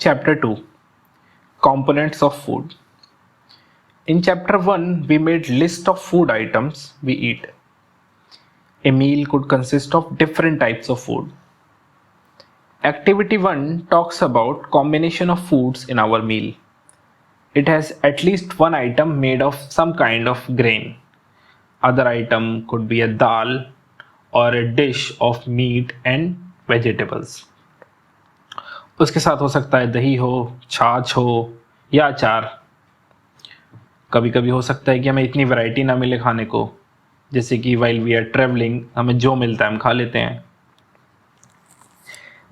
Chapter 2, Components of Food. In Chapter 1, we made list of food items we eat. A meal could consist of different types of food. Activity 1 talks about combination of foods in our meal. It has at least one item made of some kind of grain. Other item could be a dal or a dish of meat and vegetables. उसके साथ हो सकता है दही हो, छाछ हो या अचार. कभी कभी हो सकता है कि हमें इतनी वैरायटी ना मिले खाने को, जैसे कि while we are traveling हमें जो मिलता है हम खा लेते हैं.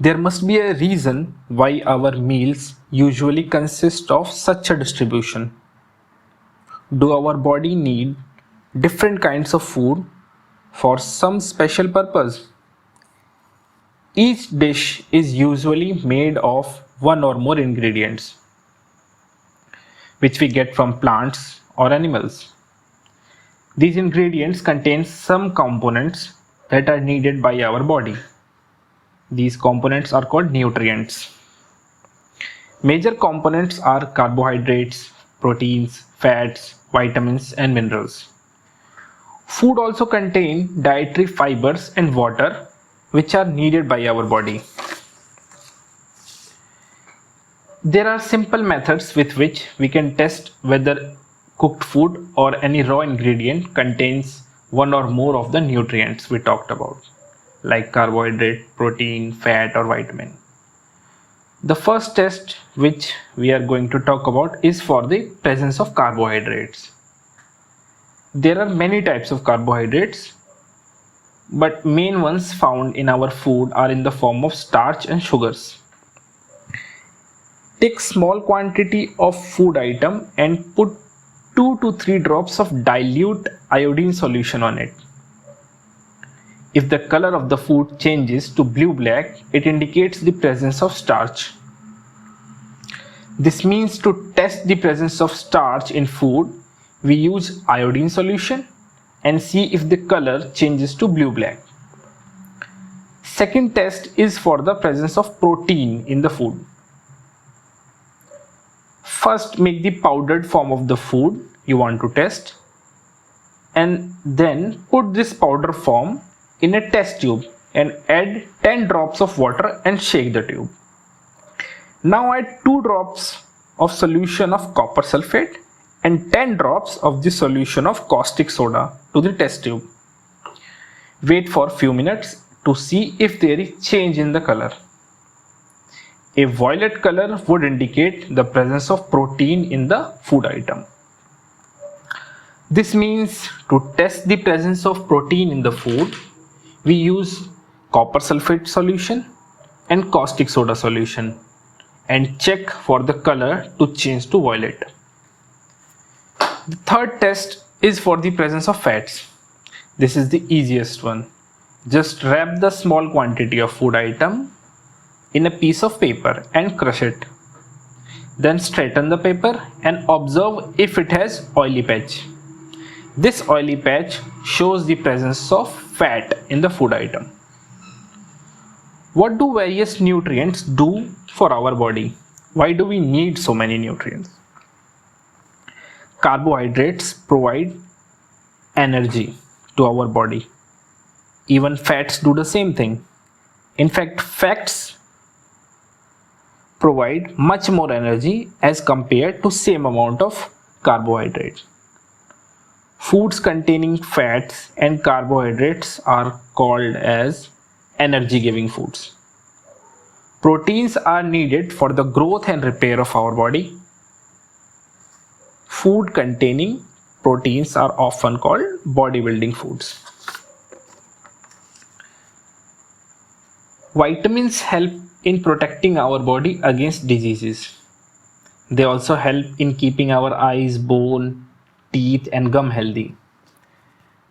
There must be a reason why our meals usually consist of such a distribution. Do our body need different kinds of food for some special purpose? Each dish is usually made of one or more ingredients, which we get from plants or animals. These ingredients contain some components that are needed by our body. These components are called nutrients. Major components are carbohydrates, proteins, fats, vitamins, and minerals. Food also contains dietary fibers and water, which are needed by our body. There are simple methods with which we can test whether cooked food or any raw ingredient contains one or more of the nutrients we talked about, like carbohydrate, protein, fat, or vitamin. The first test which we are going to talk about is for the presence of carbohydrates. There are many types of carbohydrates, but main ones found in our food are in the form of starch and sugars. Take small quantity of food item and put 2 to 3 drops of dilute iodine solution on it. If the color of the food changes to blue-black, it indicates the presence of starch. This means to test the presence of starch in food, we use iodine solution and see if the color changes to blue-black. Second test is for the presence of protein in the food. First, make the powdered form of the food you want to test, and then put this powder form in a test tube and add 10 drops of water and shake the tube. Now add 2 drops of solution of copper sulfate and 10 drops of the solution of caustic soda to the test tube. Wait for a few minutes to see if there is change in the color. A violet color would indicate the presence of protein in the food item. This means to test the presence of protein in the food, we use copper sulfate solution and caustic soda solution and check for the color to change to violet. The third test is for the presence of fats. This is the easiest one. Just wrap the small quantity of food item in a piece of paper and crush it. Then straighten the paper and observe if it has oily patch. This oily patch shows the presence of fat in the food item. What do various nutrients do for our body? Why do we need so many nutrients? Carbohydrates provide energy to our body. Even fats do the same thing. In fact, fats provide much more energy as compared to same amount of carbohydrates. Foods containing fats and carbohydrates are called as energy giving foods. Proteins are needed for the growth and repair of our body. Food containing proteins are often called bodybuilding foods. Vitamins help in protecting our body against diseases. They also help in keeping our eyes, bone, teeth and gum healthy.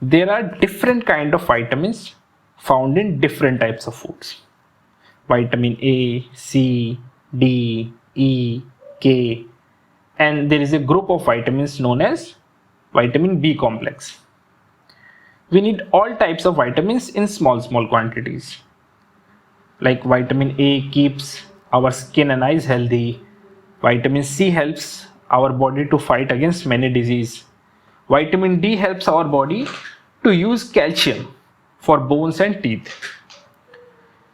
There are different kind of vitamins found in different types of foods. Vitamin A, C, D, E, K, and there is a group of vitamins known as vitamin B complex. We need all types of vitamins in small quantities. Like vitamin A keeps our skin and eyes healthy. Vitamin C helps our body to fight against many diseases. Vitamin D helps our body to use calcium for bones and teeth.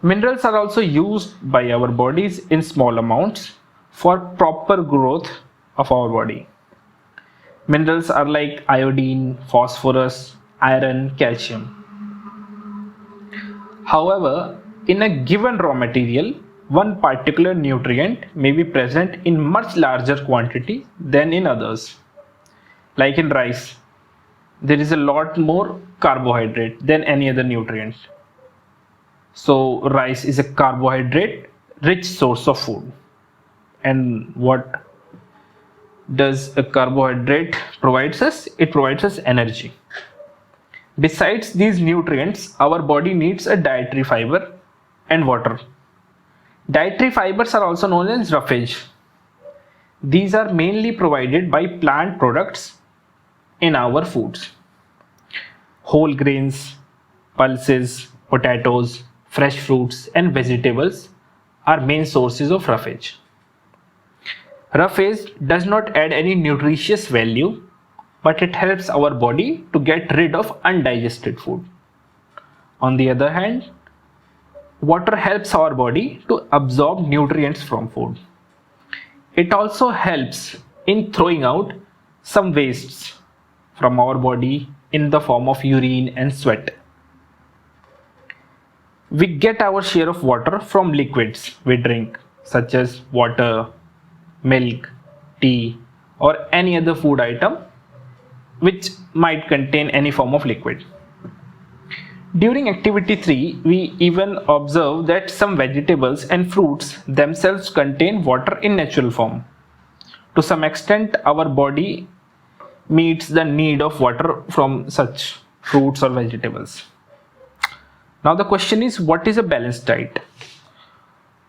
Minerals are also used by our bodies in small amounts for proper growth of our body. Minerals are like iodine, phosphorus, iron, calcium. However, in a given raw material, one particular nutrient may be present in much larger quantity than in others. Like in rice, there is a lot more carbohydrate than any other nutrient. So rice is a carbohydrate rich source of food. And what does a carbohydrate provides us? It provides us energy. Besides these nutrients, our body needs a dietary fiber and water. Dietary fibers are also known as roughage. These are mainly provided by plant products in our foods. Whole grains, pulses, potatoes, fresh fruits and vegetables are main sources of roughage. Roughage does not add any nutritious value, but it helps our body to get rid of undigested food. On the other hand, water helps our body to absorb nutrients from food. It also helps in throwing out some wastes from our body in the form of urine and sweat. We get our share of water from liquids we drink, such as water, milk, tea, or any other food item which might contain any form of liquid. During activity 3, we even observe that some vegetables and fruits themselves contain water in natural form. To some extent, our body meets the need of water from such fruits or vegetables. Now the question is, what is a balanced diet?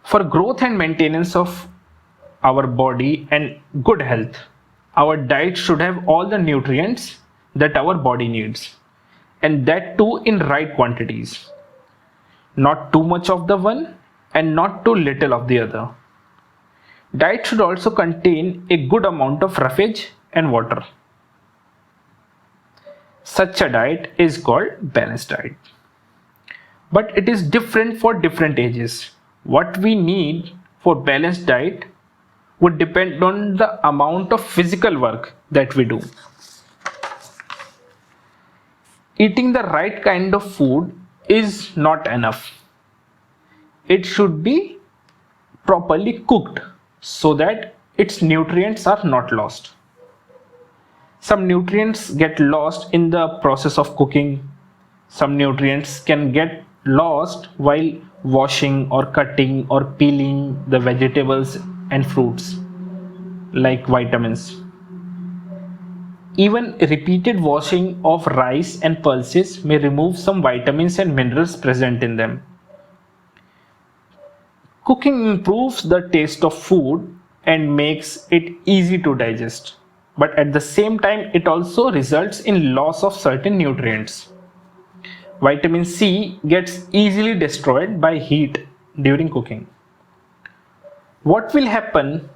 For growth and maintenance of our body and good health, our diet should have all the nutrients that our body needs, and that too in right quantities. Not too much of the one and not too little of the other. Diet should also contain a good amount of roughage and water. Such a diet is called balanced diet. But it is different for different ages. What we need for balanced diet would depend on the amount of physical work that we do. Eating the right kind of food is not enough. It should be properly cooked so that its nutrients are not lost. Some nutrients get lost in the process of cooking. Some nutrients can get lost while washing or cutting or peeling the vegetables and fruits, like vitamins. Even repeated washing of rice and pulses may remove some vitamins and minerals present in them. Cooking improves the taste of food and makes it easy to digest, but at the same time it also results in loss of certain nutrients. Vitamin C gets easily destroyed by heat during cooking. What will happen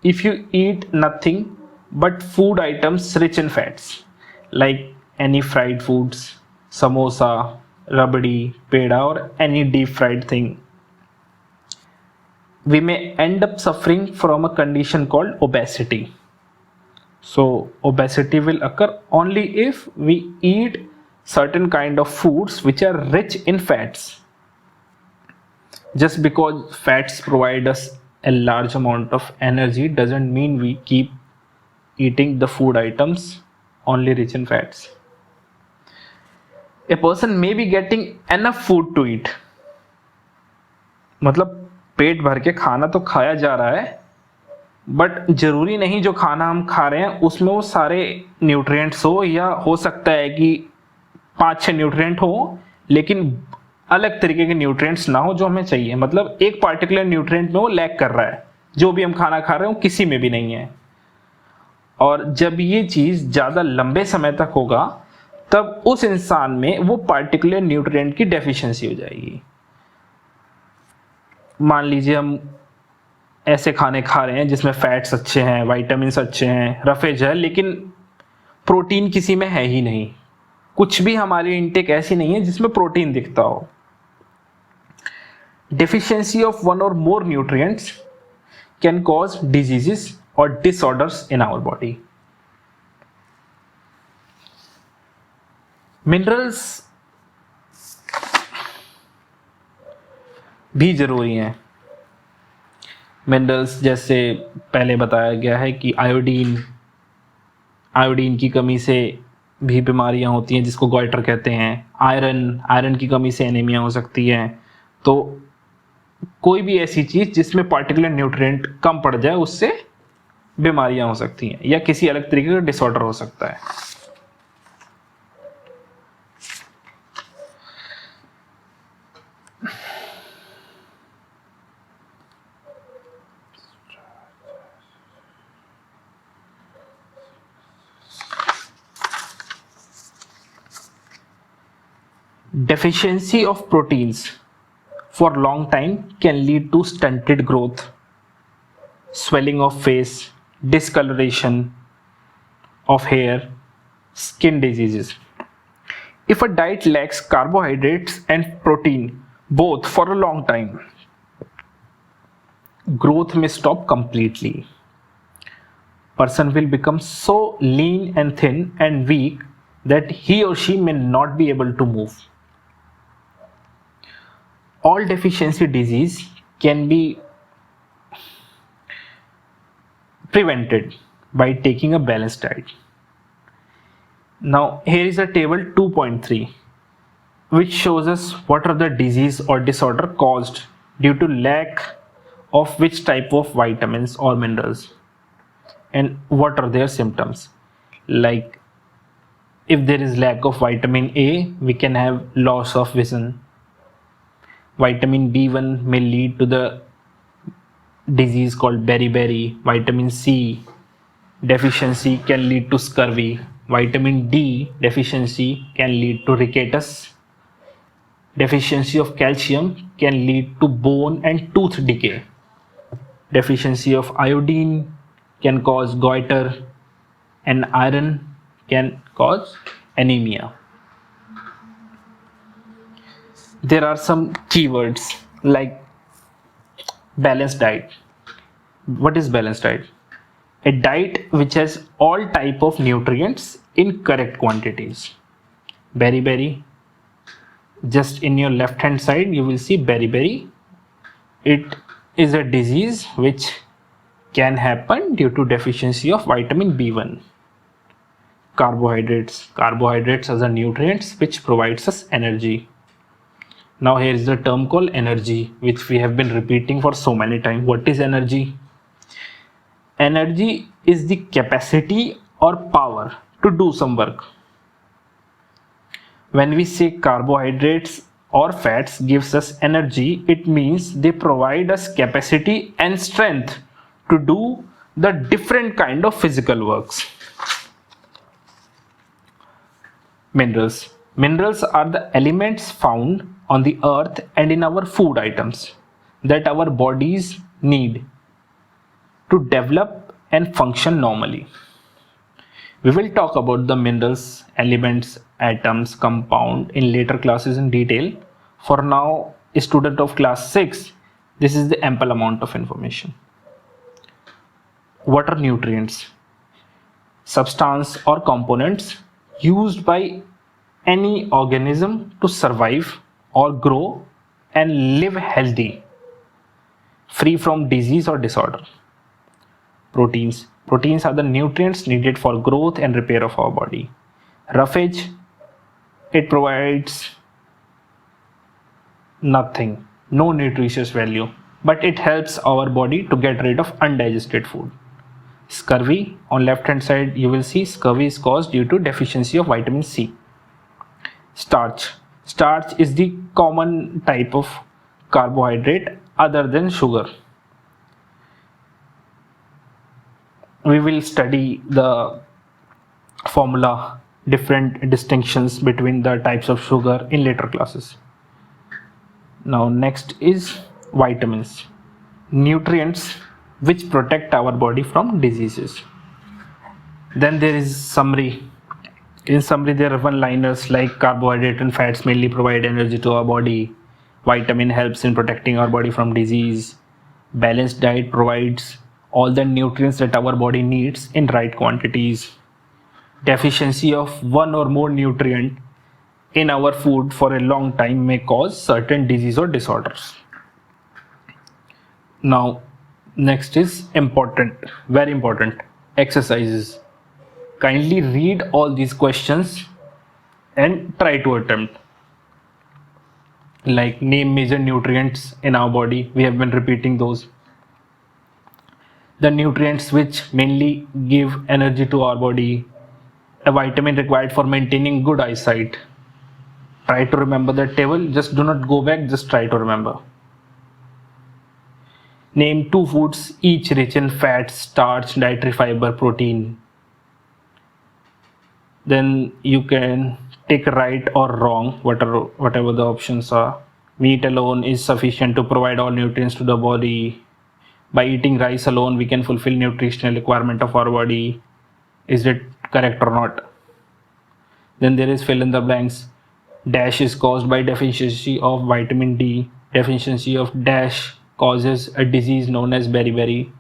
if you eat nothing but food items rich in fats, like any fried foods, samosa, rabdi, peda, or any deep fried thing? We may end up suffering from a condition called obesity. So obesity will occur only if we eat certain kind of foods which are rich in fats. Just because fats provide us a large amount of energy doesn't mean we keep eating the food items only rich in fats. A person may be getting enough food to eat. मतलब पेट भर के खाना तो खाया जा रहा है, but जरूरी नहीं जो खाना हम खा रहे हैं उसमें वो सारे न्यूट्रिएंट्स हो, या हो सकता है कि 5-6 न्यूट्रिएंट हो लेकिन अलग तरीके के न्यूट्रिएंट्स ना हो जो हमें चाहिए. मतलब एक पार्टिकुलर न्यूट्रिएंट में वो लैक कर रहा है, जो भी हम खाना खा रहे हैं वो किसी में भी नहीं है. और जब ये चीज़ ज़्यादा लंबे समय तक होगा तब उस इंसान में वो पार्टिकुलर न्यूट्रिएंट की डेफिशिएंसी हो जाएगी. मान लीजिए हम ऐसे खाने खा रहे हैं जिसमें फैट्स अच्छे हैं, विटामिन्स अच्छे हैं, रफेज है, लेकिन प्रोटीन किसी में है ही नहीं। कुछ भी हमारी इनटेक ऐसी नहीं है जिसमें प्रोटीन दिखता हो। Deficiency of one or more nutrients can cause diseases or disorders in our body. Minerals भी जरूरी हैं। मिनरल्स जैसे पहले बताया गया है कि आयोडीन की कमी से भी बीमारियां होती हैं जिसको गॉइटर कहते हैं। आयरन की कमी से एनीमिया हो सकती है। तो कोई भी ऐसी चीज जिसमें पार्टिकुलर न्यूट्रिएंट कम पड़ जाए उससे बीमारियां हो सकती हैं या किसी अलग तरीके का डिसऑर्डर हो सकता है। Deficiency of proteins for long time can lead to stunted growth, swelling of face, discoloration of hair, skin diseases. If a diet lacks carbohydrates and protein both for a long time, growth may stop completely. Person will become so lean and thin and weak that he or she may not be able to move. All deficiency disease can be prevented by taking a balanced diet. Now here is a table 2.3 which shows us what are the disease or disorder caused due to lack of which type of vitamins or minerals and what are their symptoms. Like if there is lack of vitamin A, we can have loss of vision. Vitamin B1 may lead to the disease called beriberi. Vitamin C deficiency can lead to scurvy. Vitamin D deficiency can lead to rickets. Deficiency of calcium can lead to bone and tooth decay. Deficiency of iodine can cause goiter, and iron can cause anemia. There are some keywords like balanced diet. What is balanced diet? A diet which has all type of nutrients in correct quantities. Beriberi, just in your left hand side you will see beriberi. It is a disease which can happen due to deficiency of vitamin B1. Carbohydrates are the nutrients which provides us energy. Now here is the term called energy, which we have been repeating for so many times. What is energy? Energy is the capacity or power to do some work. When we say carbohydrates or fats gives us energy, it means they provide us capacity and strength to do the different kind of physical works. Minerals are the elements found on the earth and in our food items that our bodies need to develop and function normally. We will talk about the minerals, elements, atoms, compound in later classes in detail. For now, a student of class 6, this is the ample amount of information. What are nutrients? Substance or components used by any organism to survive or grow and live healthy, free from disease or disorder. Proteins are the nutrients needed for growth and repair of our body. Roughage, it provides nothing, no nutritious value, but it helps our body to get rid of undigested food. Scurvy, on left hand side you will see scurvy is caused due to deficiency of vitamin C. Starch is the common type of carbohydrate other than sugar. We will study the formula, different distinctions between the types of sugar in later classes. Now next is vitamins. Nutrients which protect our body from diseases. Then there is summary. In summary, there are one-liners like carbohydrate and fats mainly provide energy to our body. Vitamin helps in protecting our body from disease. Balanced diet provides all the nutrients that our body needs in right quantities. Deficiency of one or more nutrient in our food for a long time may cause certain disease or disorders. Now, next is important, very important, exercises. Kindly read all these questions and try to attempt. Like name major nutrients in our body. We have been repeating those. The nutrients which mainly give energy to our body. A vitamin required for maintaining good eyesight. Try to remember that table. Just do not go back. Just try to remember. Name 2 foods each rich in fat, starch, dietary fiber, protein. Then you can take right or wrong, whatever the options are. Meat alone is sufficient to provide all nutrients to the body. By eating rice alone, we can fulfill nutritional requirement of our body. Is it correct or not? Then there is fill in the blanks. Dash is caused by deficiency of vitamin D. Deficiency of dash causes a disease known as beriberi.